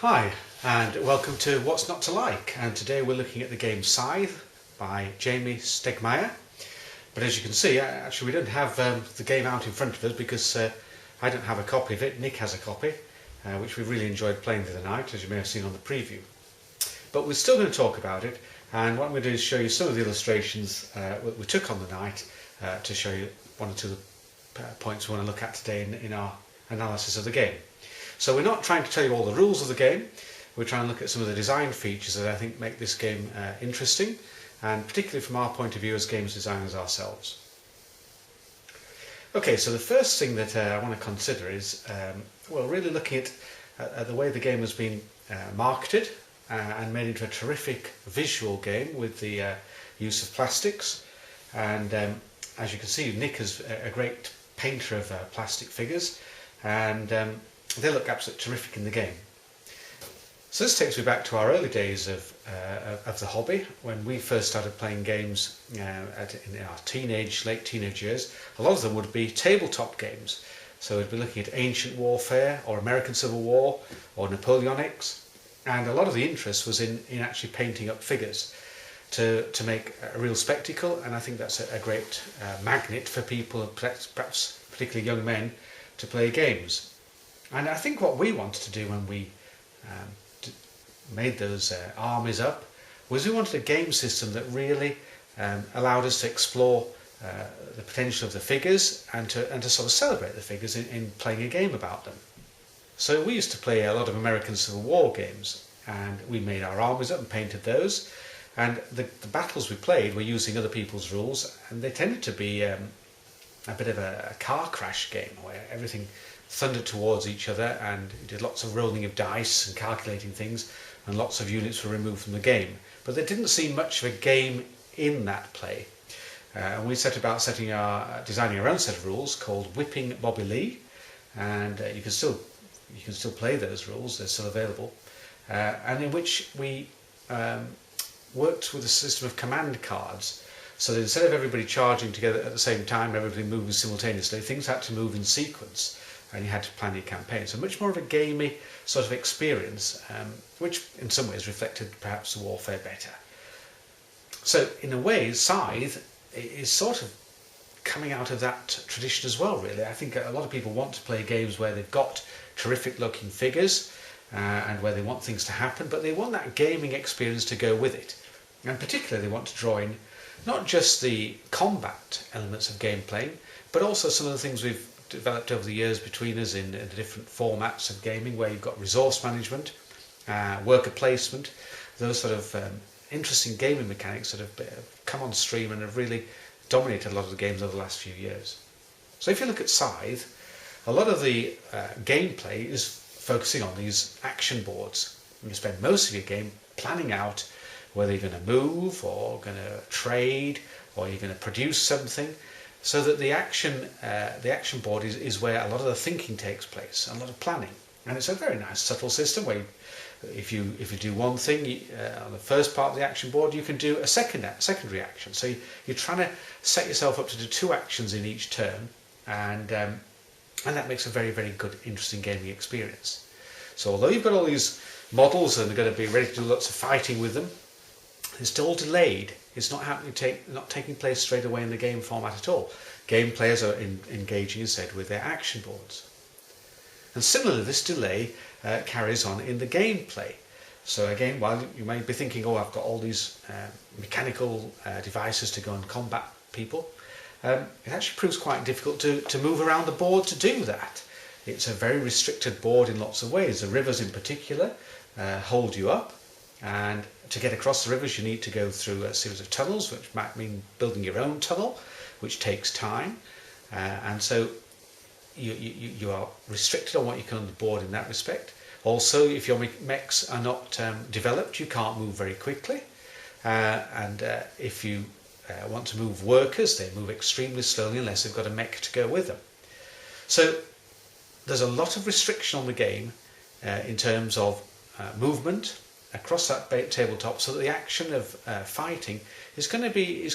Hi, and welcome to What's Not to Like, and today we're looking at the game Scythe by Jamey Stegmaier. But as you can see, actually we don't have the game out in front of us because I don't have a copy of it. Nick has a copy, which we really enjoyed playing the other night, as you may have seen on the preview. But we're still going to talk about it, and what I'm going to do is show you some of the illustrations we took on the night to show you one or two points we want to look at today in our analysis of the game. So we're not trying to tell you all the rules of the game, we're trying to look at some of the design features that I think make this game interesting, and particularly from our point of view as games designers ourselves. Okay, so the first thing that I want to consider is, really looking at the way the game has been marketed and made into a terrific visual game with the use of plastics. And as you can see, Nick is a great painter of plastic figures, and they look absolutely terrific in the game. So this takes me back to our early days of the hobby, when we first started playing games in our late teenage years. A lot of them would be tabletop games. So we'd be looking at ancient warfare, or American Civil War, or Napoleonics, and a lot of the interest was in actually painting up figures to make a real spectacle. And I think that's a great magnet for people, perhaps particularly young men, to play games. And I think what we wanted to do when we made those armies up was we wanted a game system that really allowed us to explore the potential of the figures and to sort of celebrate the figures in playing a game about them. So we used to play a lot of American Civil War games, and we made our armies up and painted those. And the battles we played were using other people's rules, and they tended to be a bit of a car crash game where everything thundered towards each other, and you did lots of rolling of dice and calculating things, and lots of units were removed from the game. But there didn't seem much of a game in that play. And we set about designing our own set of rules called Whipping Bobby Lee, and you can still play those rules, they're still available, and in which we worked with a system of command cards. So that instead of everybody charging together at the same time, everybody moving simultaneously, things had to move in sequence, and you had to plan your campaign. So much more of a gamey sort of experience, which in some ways reflected perhaps the warfare better. So in a way, Scythe is sort of coming out of that tradition as well, really. I think a lot of people want to play games where they've got terrific looking figures and where they want things to happen, but they want that gaming experience to go with it. And particularly they want to draw in not just the combat elements of gameplay, but also some of the things we've developed over the years between us in the different formats of gaming, where you've got resource management, worker placement, those sort of interesting gaming mechanics that have come on stream and have really dominated a lot of the games over the last few years. So if you look at Scythe, a lot of the gameplay is focusing on these action boards. You spend most of your game planning out whether you're going to move, or going to trade, or you're going to produce something, so that the action board is where a lot of the thinking takes place, a lot of planning. And it's a very nice subtle system where if you do one thing on the first part of the action board, you can do a secondary action. So you're trying to set yourself up to do two actions in each turn, and that makes a very, very good, interesting gaming experience. So although you've got all these models and they're going to be ready to do lots of fighting with them, it's still delayed. It's not taking place straight away in the game format at all. Game players are engaging, as said, with their action boards. And similarly, this delay carries on in the gameplay. So again, while you may be thinking, oh, I've got all these mechanical devices to go and combat people, it actually proves quite difficult to move around the board to do that. It's a very restricted board in lots of ways. The rivers in particular hold you up, and to get across the rivers you need to go through a series of tunnels, which might mean building your own tunnel, which takes time, and so you are restricted on what you can on the board in that respect. Also, if your mechs are not developed, you can't move very quickly, and if you want to move workers, they move extremely slowly unless they've got a mech to go with them. So there's a lot of restriction on the game in terms of movement across that tabletop, so that the action of fighting is going to be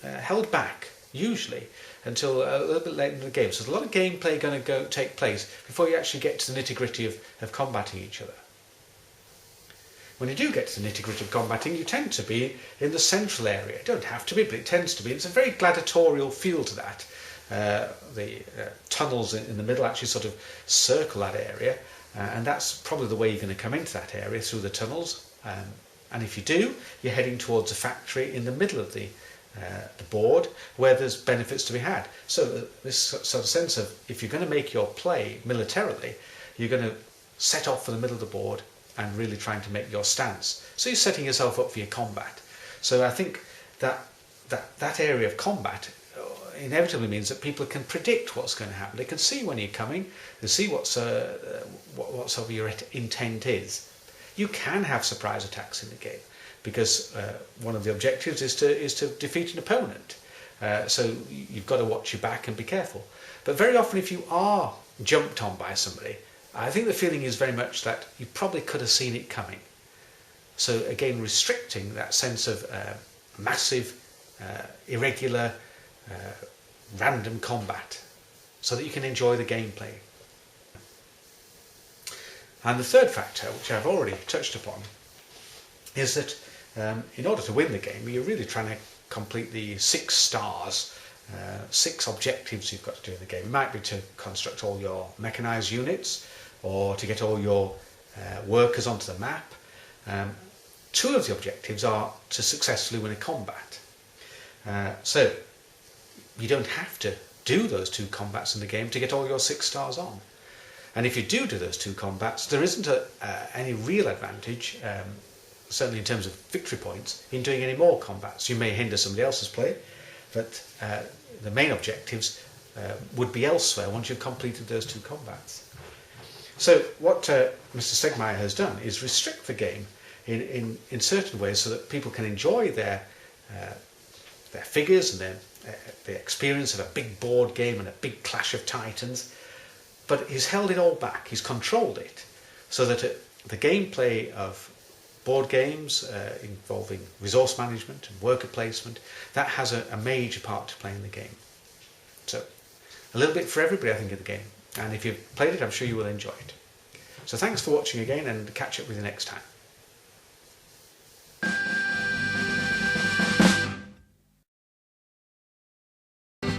held back usually until a little bit later in the game. So there's a lot of gameplay going to take place before you actually get to the nitty-gritty of combating each other. when you do get to the nitty-gritty of combating, you tend to be in the central area. You don't have to be, but it tends to be. It's a very gladiatorial feel to that. The tunnels in the middle actually sort of circle that area, and that's probably the way you're going to come into that area, through the tunnels. And if you do, you're heading towards a factory in the middle of the board where there's benefits to be had. So this sort of sense of, if you're going to make your play militarily, you're going to set off for the middle of the board and really trying to make your stance. So you're setting yourself up for your combat. So I think that area of combat inevitably means that people can predict what's going to happen. They can see when you're coming, they see what sort of your intent is. You can have surprise attacks in the game, because one of the objectives is to defeat an opponent. So you've got to watch your back and be careful. But very often, if you are jumped on by somebody, I think the feeling is very much that you probably could have seen it coming. So again, restricting that sense of massive, irregular, random combat, so that you can enjoy the gameplay. And the third factor, which I've already touched upon, is that in order to win the game, you're really trying to complete the 6 stars, 6 objectives you've got to do in the game. It might be to construct all your mechanised units, or to get all your workers onto the map. 2 of the objectives are to successfully win a combat. So you don't have to do those 2 combats in the game to get all your 6 stars on. And if you do those 2 combats, there isn't any real advantage, certainly in terms of victory points, in doing any more combats. You may hinder somebody else's play, but the main objectives would be elsewhere once you've completed those 2 combats. So what Mr. Stegmaier has done is restrict the game in certain ways, so that people can enjoy their figures and the experience of a big board game and a big clash of titans. But he's held it all back. He's controlled it, so that the gameplay of board games involving resource management and worker placement, that has a major part to play in the game. So a little bit for everybody, I think, in the game. And if you've played it, I'm sure you will enjoy it. So thanks for watching again, and catch up with you next time.